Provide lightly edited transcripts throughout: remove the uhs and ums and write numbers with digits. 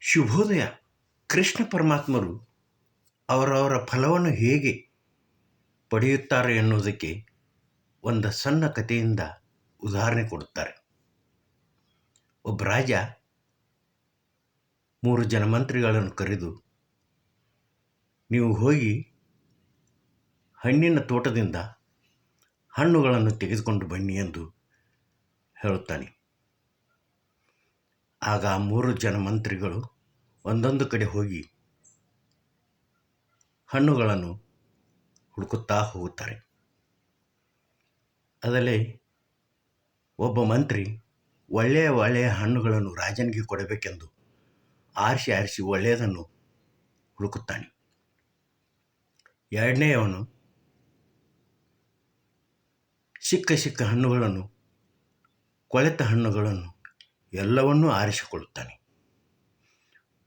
ಶುಭೋದಯ. ಕೃಷ್ಣ ಪರಮಾತ್ಮರು ಅವರವರ ಫಲವನ್ನು ಹೇಗೆ ಪಡೆಯುತ್ತಾರೆ ಎನ್ನುವುದಕ್ಕೆ ಒಂದು ಸಣ್ಣ ಕಥೆಯಿಂದ ಉದಾಹರಣೆ ಕೊಡುತ್ತಾರೆ. ಒಬ್ಬ ರಾಜ 3 ಜನ ಮಂತ್ರಿಗಳನ್ನು ಕರೆದು, ನೀವು ಹೋಗಿ ಹಣ್ಣಿನ ತೋಟದಿಂದ ಹಣ್ಣುಗಳನ್ನು ತೆಗೆದುಕೊಂಡು ಬನ್ನಿ ಎಂದು ಹೇಳುತ್ತಾನೆ. ಆಗ 3 ಜನ ಮಂತ್ರಿಗಳು ಒಂದೊಂದು ಕಡೆ ಹೋಗಿ ಹಣ್ಣುಗಳನ್ನು ಹುಡುಕುತ್ತಾ ಹೋಗುತ್ತಾರೆ. ಅದರಲ್ಲಿ ಒಬ್ಬ ಮಂತ್ರಿ ಒಳ್ಳೆಯ ಹಣ್ಣುಗಳನ್ನು ರಾಜನಿಗೆ ಕೊಡಬೇಕೆಂದು ಆರಿಸಿ ಒಳ್ಳೆಯದನ್ನು ಹುಡುಕುತ್ತಾನೆ. ಎರಡನೆಯವನು ಸಿಕ್ಕ ಹಣ್ಣುಗಳನ್ನು, ಕೊಳೆತ ಹಣ್ಣುಗಳನ್ನು ಎಲ್ಲವನ್ನೂ ಆರಿಸಿಕೊಳ್ಳುತ್ತಾನೆ.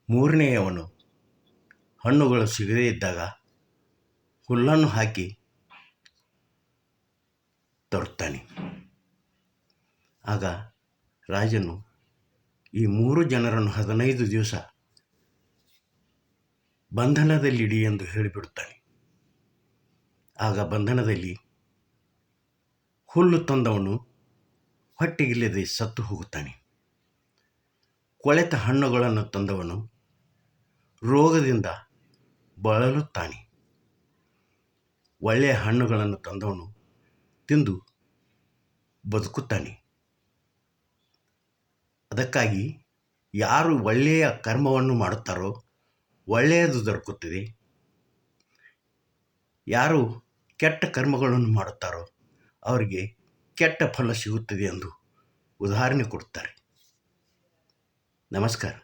ಮೂರನೆಯವನು ಹಣ್ಣುಗಳು ಸಿಗದೇ ಇದ್ದಾಗ ಹುಲ್ಲನ್ನು ಹಾಕಿ ತರುತ್ತಾನೆ. ಆಗ ರಾಜನು ಈ 3 ಜನರನ್ನು 15 ದಿವಸ ಬಂಧನದಲ್ಲಿಡಿ ಎಂದು ಹೇಳಿಬಿಡುತ್ತಾನೆ. ಆಗ ಬಂಧನದಲ್ಲಿ ಹುಲ್ಲು ತಂದವನು ಹೊಟ್ಟೆಗಿಲ್ಲದೆ ಸತ್ತು ಹೋಗುತ್ತಾನೆ. ಕೊಳೆತ ಹಣ್ಣುಗಳನ್ನು ತಂದವನು ರೋಗದಿಂದ ಬಳಲುತ್ತಾನೆ. ಒಳ್ಳೆಯ ಹಣ್ಣುಗಳನ್ನು ತಂದವನು ತಿಂದು ಬದುಕುತ್ತಾನೆ. ಅದಕ್ಕಾಗಿ ಯಾರು ಒಳ್ಳೆಯ ಕರ್ಮವನ್ನು ಮಾಡುತ್ತಾರೋ ಒಳ್ಳೆಯದು ದೊರಕುತ್ತದೆ. ಯಾರು ಕೆಟ್ಟ ಕರ್ಮಗಳನ್ನು ಮಾಡುತ್ತಾರೋ ಅವರಿಗೆ ಕೆಟ್ಟ ಫಲ ಸಿಗುತ್ತದೆ ಎಂದು ಉದಾಹರಣೆ ಕೊಡುತ್ತಾರೆ. ನಮಸ್ಕಾರ.